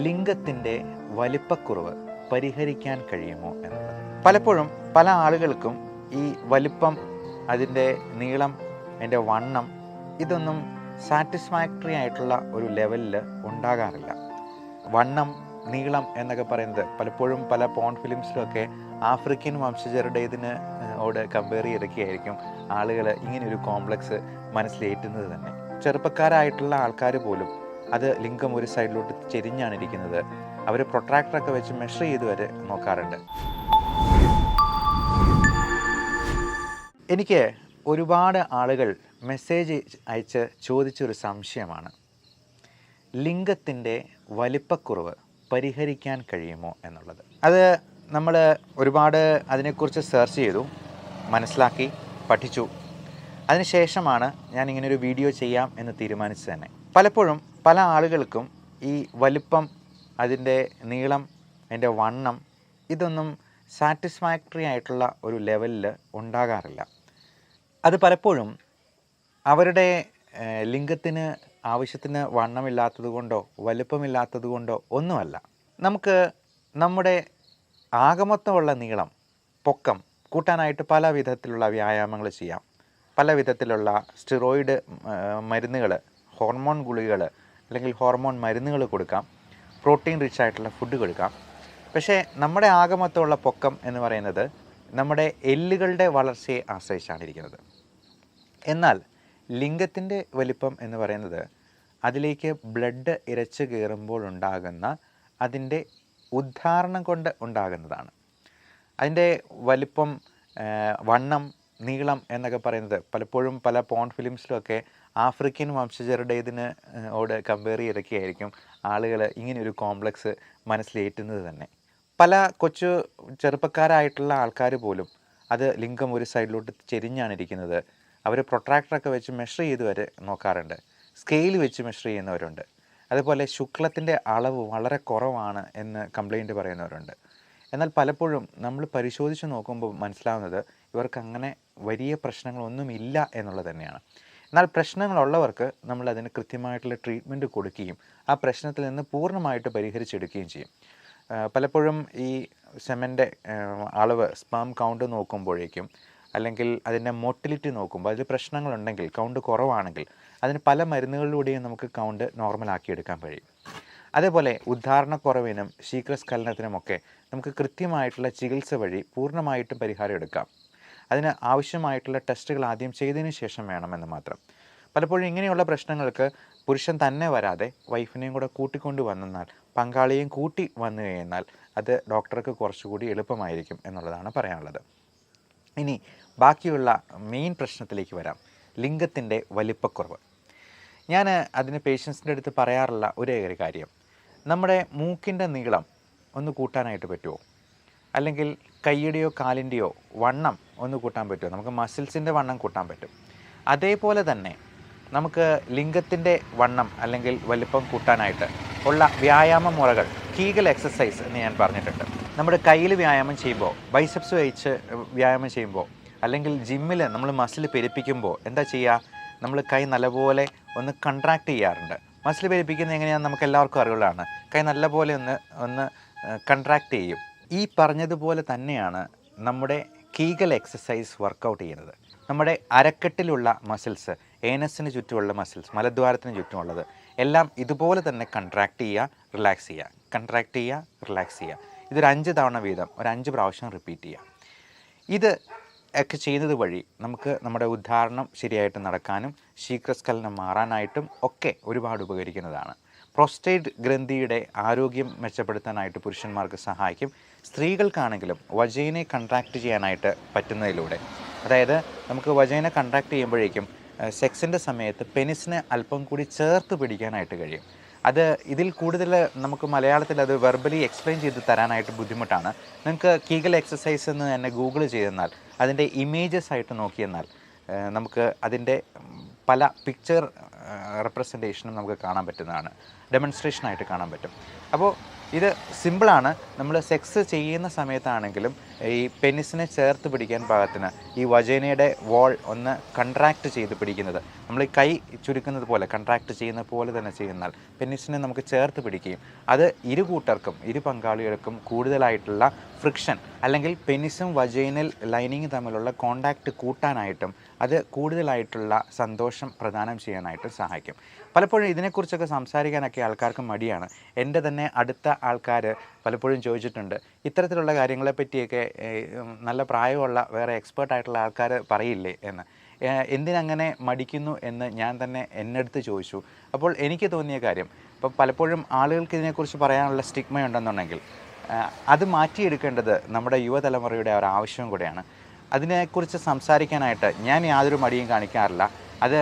ലിംഗത്തിൻ്റെ വലിപ്പക്കുറവ് പരിഹരിക്കാൻ കഴിയുമോ എന്നുള്ളത്. പലപ്പോഴും പല ആളുകൾക്കും ഈ വലിപ്പം, അതിൻ്റെ നീളം, അതിൻ്റെ വണ്ണം ഇതൊന്നും സാറ്റിസ്ഫാക്ടറി ആയിട്ടുള്ള ഒരു ലെവലിൽ ഉണ്ടാകാറില്ല. വണ്ണം, നീളം എന്നൊക്കെ പറയുന്നത് പലപ്പോഴും പല പോൺ ഫിലിംസിലൊക്കെ ആഫ്രിക്കൻ വംശജരുടേതിന് കമ്പയർ ചെയ്തൊക്കെയായിരിക്കും ആളുകൾ ഇങ്ങനെയൊരു കോംപ്ലക്സ് മനസ്സിലേറ്റുന്നത് തന്നെ. ചെറുപ്പക്കാരായിട്ടുള്ള ആൾക്കാർ പോലും അത് ലിംഗം ഒരു സൈഡിലോട്ട് ചെരിഞ്ഞാണ് ഇരിക്കുന്നത്. അവർ പ്രൊട്രാക്ടറൊക്കെ വെച്ച് മെഷർ ചെയ്ത് വരെ നോക്കാറുണ്ട്. എനിക്ക് ഒരുപാട് ആളുകൾ മെസ്സേജ് അയച്ച് ചോദിച്ചൊരു സംശയമാണ്, ലിംഗത്തിൻ്റെ വലിപ്പക്കുറവ് പരിഹരിക്കാൻ കഴിയുമോ എന്നുള്ളത്. അത് നമ്മൾ ഒരുപാട് അതിനെക്കുറിച്ച് സെർച്ച് ചെയ്തു, മനസ്സിലാക്കി, പഠിച്ചു. അതിനുശേഷമാണ് ഞാൻ ഇങ്ങനൊരു വീഡിയോ ചെയ്യാം എന്ന് തീരുമാനിച്ചത് തന്നെ. പലപ്പോഴും പല ആളുകൾക്കും ഈ വലിപ്പം, അതിൻ്റെ നീളം, അതിൻ്റെ വണ്ണം ഇതൊന്നും സാറ്റിസ്ഫാക്ടറി ആയിട്ടുള്ള ഒരു ലെവലിൽ ഉണ്ടാകാറില്ല. അത് പലപ്പോഴും അവരുടെ ലിംഗത്തിന് ആവശ്യത്തിന് വണ്ണമില്ലാത്തത് കൊണ്ടോ വലുപ്പമില്ലാത്തത് കൊണ്ടോ ഒന്നുമല്ല. നമുക്ക് നമ്മുടെ ആകമൊത്തമുള്ള നീളം, പൊക്കം കൂട്ടാനായിട്ട് പല വിധത്തിലുള്ള വ്യായാമങ്ങൾ ചെയ്യാം. പല വിധത്തിലുള്ള സ്റ്റിറോയിഡ് മരുന്നുകൾ, ഹോർമോൺ ഗുളികകൾ അല്ലെങ്കിൽ ഹോർമോൺ മരുന്നുകൾ കൊടുക്കാം. പ്രോട്ടീൻ റിച്ച് ആയിട്ടുള്ള ഫുഡ് കൊടുക്കാം. പക്ഷേ നമ്മുടെ ആകമൊത്തമുള്ള പൊക്കം എന്ന് പറയുന്നത് നമ്മുടെ എല്ലുകളുടെ വളർച്ചയെ ആശ്രയിച്ചാണ് ഇരിക്കുന്നത്. എന്നാൽ ലിംഗത്തിൻ്റെ വലിപ്പം എന്ന് പറയുന്നത് അതിലേക്ക് ബ്ലഡ് ഇരച്ച് കയറുമ്പോൾ ഉണ്ടാകുന്ന അതിൻ്റെ ഉദ്ധാരണം കൊണ്ട് ഉണ്ടാകുന്നതാണ്. അതിൻ്റെ വലിപ്പം, വണ്ണം, നീളം എന്നൊക്കെ പറയുന്നത് പലപ്പോഴും പല പോൺ ഫിലിംസിലൊക്കെ ആഫ്രിക്കൻ വംശജരുടേതിന് കമ്പയർ ചെയ്തൊക്കെയായിരിക്കും ആളുകൾ ഇങ്ങനെയൊരു കോംപ്ലക്സ് മനസ്സിലേറ്റുന്നത് തന്നെ. പല കൊച്ചു ചെറുപ്പക്കാരായിട്ടുള്ള ആൾക്കാർ പോലും അത് ലിംഗം ഒരു സൈഡിലോട്ട് ചെരിഞ്ഞാണ് ഇരിക്കുന്നത്. അവർ പ്രൊട്രാക്ടറൊക്കെ വെച്ച് മെഷർ ചെയ്ത് വരെ നോക്കാറുണ്ട്. സ്കെയിൽ വെച്ച് മെഷർ ചെയ്യുന്നവരുണ്ട്. അതുപോലെ ശുക്ലത്തിൻ്റെ അളവ് വളരെ കുറവാണ് എന്ന് കംപ്ലൈൻറ്റ് പറയുന്നവരുണ്ട്. എന്നാൽ പലപ്പോഴും നമ്മൾ പരിശോധിച്ച് നോക്കുമ്പോൾ മനസ്സിലാവുന്നത് ഇവർക്ക് അങ്ങനെ വലിയ പ്രശ്നങ്ങളൊന്നുമില്ല എന്നുള്ളത് തന്നെയാണ്. എന്നാൽ പ്രശ്നങ്ങളുള്ളവർക്ക് നമ്മളതിന് കൃത്യമായിട്ടുള്ള ട്രീറ്റ്മെൻറ്റ് കൊടുക്കുകയും ആ പ്രശ്നത്തിൽ നിന്ന് പൂർണ്ണമായിട്ട് പരിഹരിച്ചെടുക്കുകയും ചെയ്യും. പലപ്പോഴും ഈ സെമൻ്റെ അളവ്, സ്പേം കൗണ്ട് നോക്കുമ്പോഴേക്കും അല്ലെങ്കിൽ അതിൻ്റെ മോട്ടിലിറ്റി നോക്കുമ്പോൾ അതിൽ പ്രശ്നങ്ങളുണ്ടെങ്കിൽ, കൗണ്ട് കുറവാണെങ്കിൽ അതിന് പല മരുന്നുകളിലൂടെയും നമുക്ക് കൗണ്ട് നോർമലാക്കിയെടുക്കാൻ കഴിയും. അതേപോലെ ഉദ്ധാരണക്കുറവിനും ശീഘ്രസ്ഖലനത്തിനുമൊക്കെ നമുക്ക് കൃത്യമായിട്ടുള്ള ചികിത്സ വഴി പൂർണ്ണമായിട്ടും പരിഹാരം എടുക്കാം. അതിന് ആവശ്യമായിട്ടുള്ള ടെസ്റ്റുകൾ ആദ്യം ചെയ്തതിന് ശേഷം വേണമെന്ന് മാത്രം. പലപ്പോഴും ഇങ്ങനെയുള്ള പ്രശ്നങ്ങൾക്ക് പുരുഷൻ തന്നെ വരാതെ വൈഫിനെയും കൂടെ കൂട്ടിക്കൊണ്ട് വന്നാൽ, പങ്കാളിയെയും കൂട്ടി വന്നു കഴിഞ്ഞാൽ അത് ഡോക്ടർക്ക് കുറച്ചുകൂടി എളുപ്പമായിരിക്കും എന്നുള്ളതാണ് പറയാനുള്ളത്. ഇനി ബാക്കിയുള്ള മെയിൻ പ്രശ്നത്തിലേക്ക് വരാം, ലിംഗത്തിൻ്റെ വലിപ്പക്കുറവ്. ഞാൻ അതിന് പേഷ്യൻസിൻ്റെ അടുത്ത് പറയാറുള്ള ഒരേ ഒരു കാര്യം, നമ്മുടെ മൂക്കിൻ്റെ നീളം ഒന്ന് കൂട്ടാനായിട്ട് പറ്റുമോ? അല്ലെങ്കിൽ കൈയുടെയോ കാലിൻ്റെയോ വണ്ണം ഒന്ന് കൂട്ടാൻ പറ്റുമോ? നമുക്ക് മസിൽസിൻ്റെ വണ്ണം കൂട്ടാൻ പറ്റും. അതേപോലെ തന്നെ നമുക്ക് ലിംഗത്തിൻ്റെ വണ്ണം അല്ലെങ്കിൽ വലിപ്പം കൂട്ടാനായിട്ട് ഉള്ള വ്യായാമ മുറകൾ, കീഗൽ എക്സസൈസ് എന്ന് ഞാൻ പറഞ്ഞിട്ടുണ്ട്. നമ്മുടെ കയ്യിൽ വ്യായാമം ചെയ്യുമ്പോൾ, ബൈസെപ്സ് വെച്ച് വ്യായാമം ചെയ്യുമ്പോൾ, അല്ലെങ്കിൽ ജിമ്മിൽ നമ്മൾ മസിൽ പെരുപ്പിക്കുമ്പോൾ എന്താ ചെയ്യുക? നമ്മൾ കൈ നല്ലപോലെ ഒന്ന് കൺട്രാക്ട് ചെയ്യാറുണ്ട്. മസിൽ പെരുപ്പിക്കുന്നത് എങ്ങനെയാണെന്ന് നമുക്ക് എല്ലാവർക്കും അറിവുള്ളതാണ്. കൈ നല്ലപോലെ ഒന്ന് കൺട്രാക്ട് ചെയ്യും. ഈ പറഞ്ഞതുപോലെ തന്നെയാണ് നമ്മുടെ കീഗൽ എക്സസൈസ് വർക്കൗട്ട് ചെയ്യുന്നത്. നമ്മുടെ അരക്കെട്ടിലുള്ള മസിൽസ്, ഏനസിന് ചുറ്റുമുള്ള മസിൽസ്, മലദ്വാരത്തിന് ചുറ്റുമുള്ളത് എല്ലാം ഇതുപോലെ തന്നെ കൺട്രാക്ട് ചെയ്യുക, റിലാക്സ് ചെയ്യുക, കൺട്രാക്ട് ചെയ്യുക, റിലാക്സ് ചെയ്യുക. ഇതൊരു 5 തവണ വീതം ഒരു 5 പ്രാവശ്യം റിപ്പീറ്റ് ചെയ്യുക. ഇത് ഒക്കെ ചെയ്യുന്നത് വഴി നമുക്ക് നമ്മുടെ ഉദ്ധാരണം ശരിയായിട്ട് നടക്കാനും ശീഘ്രസ്ഖലനം മാറാനായിട്ടും ഒക്കെ ഒരുപാട് ഉപകരിക്കുന്നതാണ്. പ്രോസ്റ്റേറ്റ് ഗ്രന്ഥിയുടെ ആരോഗ്യം മെച്ചപ്പെടുത്താനായിട്ട് പുരുഷന്മാർക്ക് സഹായിക്കും. സ്ത്രീകൾക്കാണെങ്കിലും വജൈനെ കൺട്രാക്ട് ചെയ്യാനായിട്ട് പറ്റുന്നതിലൂടെ, അതായത് നമുക്ക് വജൈനെ കൺട്രാക്ട് ചെയ്യുമ്പോഴേക്കും സെക്സിൻ്റെ സമയത്ത് പെനിസിനെ അല്പം കൂടി ചേർത്ത് പിടിക്കാനായിട്ട് കഴിയും. അത് ഇതിൽ കൂടുതൽ നമുക്ക് മലയാളത്തിൽ അത് വെർബലി എക്സ്പ്ലെയിൻ ചെയ്ത് തരാനായിട്ട് ബുദ്ധിമുട്ടാണ്. നിങ്ങൾക്ക് കീഗൽ എക്സസൈസ് എന്ന് തന്നെ ഗൂഗിൾ ചെയ്തെന്നാൽ അതിൻ്റെ ഇമേജസ് ആയിട്ട് നോക്കിയെന്നാൽ നമുക്ക് അതിൻ്റെ പല പിക്ചർ റെപ്രസെൻറ്റേഷനും നമുക്ക് കാണാൻ പറ്റുന്നതാണ്, ഡെമോൺസ്ട്രേഷനായിട്ട് കാണാൻ പറ്റും. അപ്പോൾ ഇത് സിമ്പിളാണ്. നമ്മൾ സെക്സ് ചെയ്യുന്ന സമയത്താണെങ്കിലും ഈ പെനിസിനെ ചേർത്ത് പിടിക്കാൻ പാകത്തിന് ഈ വജൈനയുടെ വോൾ ഒന്ന് കൺട്രാക്റ്റ് ചെയ്ത് പിടിക്കുന്നത്, നമ്മൾ ഈ കൈ ചുരുക്കുന്നത് പോലെ കൺട്രാക്റ്റ് ചെയ്യുന്ന പോലെ തന്നെ ചെയ്യുന്നാൽ പെനിസിനെ നമുക്ക് ചേർത്ത് പിടിക്കുകയും അത് ഇരു കൂട്ടർക്കും ഇരു പങ്കാളികൾക്കും കൂടുതലായിട്ടുള്ള ഫ്രിക്ഷൻ അല്ലെങ്കിൽ പെനിസും വജൈനൽ ലൈനിങ് തമ്മിലുള്ള കോണ്ടാക്റ്റ് കൂട്ടാനായിട്ടും അത് കൂടുതലായിട്ടുള്ള സന്തോഷം പ്രദാനം ചെയ്യാനായിട്ടും സഹായിക്കും. പലപ്പോഴും ഇതിനെക്കുറിച്ചൊക്കെ സംസാരിക്കാനൊക്കെ ആൾക്കാർക്ക് മടിയാണ്. എൻ്റെ തന്നെ അടുത്ത ആൾക്കാർ പലപ്പോഴും ചോദിച്ചിട്ടുണ്ട്, ഇത്തരത്തിലുള്ള കാര്യങ്ങളെ പറ്റിയൊക്കെ നല്ല പ്രായമുള്ള വേറെ എക്സ്പേർട്ടായിട്ടുള്ള ആൾക്കാർ പറയില്ലേ എന്ന്. എന്തിനങ്ങനെ മടിക്കുന്നു എന്ന് ഞാൻ തന്നെ എന്നടുത്ത് ചോദിച്ചു. അപ്പോൾ എനിക്ക് തോന്നിയ കാര്യം, ഇപ്പോൾ പലപ്പോഴും ആളുകൾക്ക് ഇതിനെക്കുറിച്ച് പറയാനുള്ള സ്റ്റിഗ്മയുണ്ടെന്നുണ്ടെങ്കിൽ അത് മാറ്റിയെടുക്കേണ്ടത് നമ്മുടെ യുവതലമുറയുടെ ഒരു ആവശ്യം കൂടെയാണ്. അതിനെക്കുറിച്ച് സംസാരിക്കാനായിട്ട് ഞാൻ യാതൊരു മടിയും കാണിക്കാറില്ല. അത്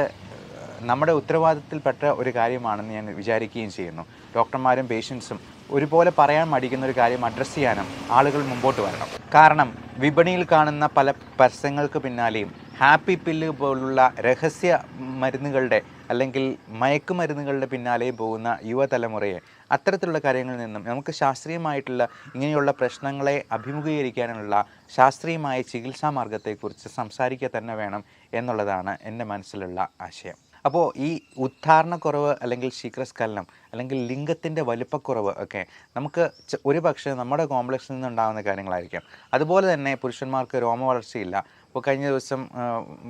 നമ്മുടെ ഉത്തരവാദിത്തത്തിൽപ്പെട്ട ഒരു കാര്യമാണെന്ന് ഞാൻ വിചാരിക്കുകയും ചെയ്യുന്നു. ഡോക്ടർമാരും പേഷ്യൻസും ഒരുപോലെ പറയാൻ മടിക്കുന്ന ഒരു കാര്യം അഡ്രസ്സ് ചെയ്യാനും ആളുകൾ മുമ്പോട്ട് വരണം. കാരണം വിപണിയിൽ കാണുന്ന പല പരസ്യങ്ങൾക്ക് പിന്നാലെയും ഹാപ്പി പില്ല് പോലുള്ള രഹസ്യ മരുന്നുകളുടെ അല്ലെങ്കിൽ മയക്കുമരുന്നുകളുടെ പിന്നാലെയും പോകുന്ന യുവതലമുറയെ അത്തരത്തിലുള്ള കാര്യങ്ങളിൽ നിന്നും നമുക്ക് ശാസ്ത്രീയമായിട്ടുള്ള ഇങ്ങനെയുള്ള പ്രശ്നങ്ങളെ അഭിമുഖീകരിക്കാനുള്ള ശാസ്ത്രീയമായ ചികിത്സാ മാർഗത്തെക്കുറിച്ച് സംസാരിക്കുക തന്നെ വേണം എന്നുള്ളതാണ് എൻ്റെ മനസ്സിലുള്ള ആശയം. അപ്പോൾ ഈ ഉദ്ധാരണക്കുറവ് അല്ലെങ്കിൽ ശീഘ്രസ്ഖലനം അല്ലെങ്കിൽ ലിംഗത്തിൻ്റെ വലിപ്പക്കുറവ് ഒക്കെ നമുക്ക് ഒരു പക്ഷേ നമ്മുടെ കോംപ്ലക്സിൽ നിന്നുണ്ടാകുന്ന കാര്യങ്ങളായിരിക്കാം. അതുപോലെ തന്നെ പുരുഷന്മാർക്ക് രോമവളർച്ചയില്ല. ഇപ്പോൾ കഴിഞ്ഞ ദിവസം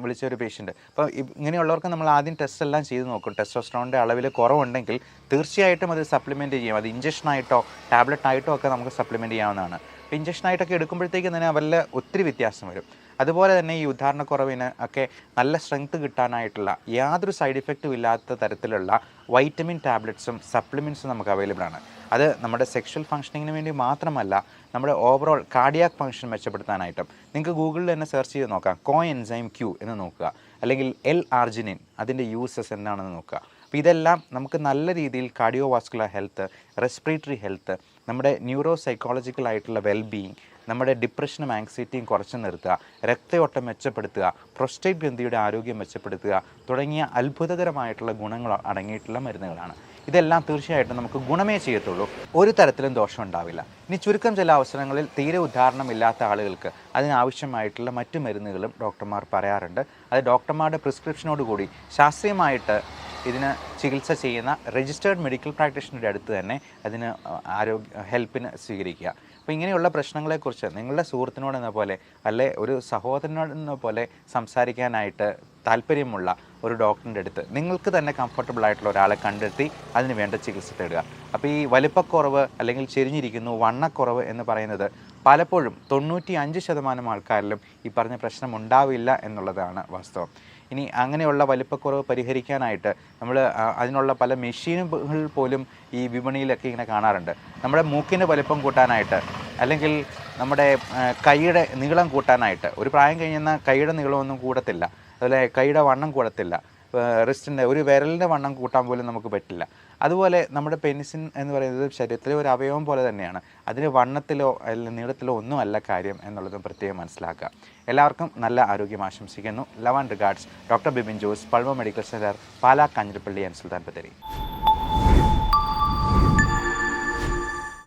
വിളിച്ചൊരു പേഷ്യൻ്റ്, അപ്പോൾ ഇങ്ങനെയുള്ളവർക്ക് നമ്മൾ ആദ്യം ടെസ്റ്റ് എല്ലാം ചെയ്ത് നോക്കും. ടെസ്റ്റോസ്റ്ററോണിൻ്റെ അളവിൽ കുറവുണ്ടെങ്കിൽ തീർച്ചയായിട്ടും അത് സപ്ലിമെൻറ്റ് ചെയ്യാം. അത് ഇഞ്ചക്ഷനായിട്ടോ ടാബ്ലറ്റായിട്ടോ ഒക്കെ നമുക്ക് സപ്ലിമെൻറ്റ് ചെയ്യാവുന്നതാണ്. അപ്പോൾ ഇഞ്ചക്ഷനായിട്ടൊക്കെ എടുക്കുമ്പോഴത്തേക്കും തന്നെ അവരിൽ ഒത്തിരി വ്യത്യാസം വരും. അതുപോലെ തന്നെ ഈ ഉദ്ധാരണക്കുറവിന് ഒക്കെ നല്ല സ്ട്രെങ്ത് കിട്ടാനായിട്ടുള്ള യാതൊരു സൈഡ് ഇഫക്റ്റും ഇല്ലാത്ത തരത്തിലുള്ള വൈറ്റമിൻ ടാബ്ലറ്റ്സും സപ്ലിമെൻറ്റ്സും നമുക്ക് അവൈലബിൾ ആണ്. അത് നമ്മുടെ സെക്ഷൽ ഫങ്ഷനിങ്ങിന് വേണ്ടി മാത്രമല്ല, നമ്മുടെ ഓവറോൾ കാർഡിയാക് ഫങ്ഷൻ മെച്ചപ്പെടുത്താനായിട്ടും. നിങ്ങൾക്ക് ഗൂഗിളിൽ തന്നെ സെർച്ച് ചെയ്ത് നോക്കാം, കോ എൻസൈം ക്യൂ എന്ന് നോക്കുക, അല്ലെങ്കിൽ L-ആർജിനിൻ അതിൻ്റെ യൂസസ് എന്താണെന്ന് നോക്കുക. അപ്പോൾ ഇതെല്ലാം നമുക്ക് നല്ല രീതിയിൽ cardio vascular health, respiratory health, നമ്മുടെ ന്യൂറോ സൈക്കോളജിക്കൽ ആയിട്ടുള്ള വെൽബീയിങ്, നമ്മുടെ ഡിപ്രഷനും ആങ്സൈറ്റിയും കുറച്ച് നിർത്തുക, രക്തയോട്ടം മെച്ചപ്പെടുത്തുക, പ്രൊസ്റ്റേറ്റ് ഗ്രന്ഥിയുടെ ആരോഗ്യം മെച്ചപ്പെടുത്തുക തുടങ്ങിയ അത്ഭുതകരമായിട്ടുള്ള ഗുണങ്ങൾ അടങ്ങിയിട്ടുള്ള മരുന്നുകളാണ്. ഇതെല്ലാം തീർച്ചയായിട്ടും നമുക്ക് ഗുണമേ ചെയ്യത്തുള്ളൂ, ഒരു തരത്തിലും ദോഷം ഉണ്ടാവില്ല. ഇനി ചുരുക്കം ചില അവസരങ്ങളിൽ തീരെ ഉദാഹരണമില്ലാത്ത ആളുകൾക്ക് അതിനാവശ്യമായിട്ടുള്ള മറ്റു മരുന്നുകളും ഡോക്ടർമാർ പറയാറുണ്ട്. അത് ഡോക്ടർമാരുടെ പ്രിസ്ക്രിപ്ഷനോടുകൂടി ശാസ്ത്രീയമായിട്ട് ഇതിന് ചികിത്സ ചെയ്യുന്ന രജിസ്റ്റേർഡ് മെഡിക്കൽ പ്രാക്ടീഷണറുടെ അടുത്ത് തന്നെ അതിന് ഹെൽപ്പിന് സ്വീകരിക്കുക. അപ്പോൾ ഇങ്ങനെയുള്ള പ്രശ്നങ്ങളെക്കുറിച്ച് നിങ്ങളുടെ സുഹൃത്തിനോടെന്ന പോലെ അല്ലെ ഒരു സഹോദരനോടെന്ന പോലെ സംസാരിക്കാനായിട്ട് താല്പര്യമുള്ള ഒരു ഡോക്ടറിൻ്റെ അടുത്ത് നിങ്ങൾക്ക് തന്നെ കംഫർട്ടബിൾ ആയിട്ടുള്ള ഒരാളെ കണ്ടെത്തി അതിന് വേണ്ട ചികിത്സ തേടുക. അപ്പോൾ ഈ വലിപ്പക്കുറവ് അല്ലെങ്കിൽ ചെരിഞ്ഞിരിക്കുന്നു, വണ്ണക്കുറവ് എന്ന് പറയുന്നത് പലപ്പോഴും 95% ആൾക്കാരിലും ഈ പറഞ്ഞ പ്രശ്നം ഉണ്ടാവില്ല എന്നുള്ളതാണ് വാസ്തവം. ഇനി അങ്ങനെയുള്ള വലിപ്പക്കുറവ് പരിഹരിക്കാനായിട്ട് നമ്മൾ അതിനുള്ള പല മെഷീനുകൾ പോലും ഈ വിപണിയിലൊക്കെ ഇങ്ങനെ കാണാറുണ്ട്. നമ്മുടെ മൂക്കിന് വലിപ്പം കൂട്ടാനായിട്ട് അല്ലെങ്കിൽ നമ്മുടെ കൈയുടെ നീളം കൂട്ടാനായിട്ട്. ഒരു പ്രായം കഴിഞ്ഞാൽ കൈയുടെ നീളമൊന്നും കൂടത്തില്ല, അതുപോലെ കൈയുടെ വണ്ണം കൂടത്തില്ല, റിസ്റ്റിൻ്റെ ഒരു വിരലിൻ്റെ വണ്ണം കൂട്ടാൻ പോലും നമുക്ക് പറ്റില്ല. അതുപോലെ നമ്മുടെ പെനിസിൻ എന്ന് പറയുന്നത് ശരീരത്തിലെ ഒരു അവയവം പോലെ തന്നെയാണ്. അതിന് വണ്ണത്തിലോ അല്ലെങ്കിൽ നീളത്തിലോ ഒന്നും അല്ല കാര്യം എന്നുള്ളതും പ്രത്യേകം മനസ്സിലാക്കുക. എല്ലാവർക്കും നല്ല ആരോഗ്യം ആശംസിക്കുന്നു. Love and regards, doctor Bibin Jose, Pulma medical centre, Pala, Kanjirappally and Sulthan Bathery.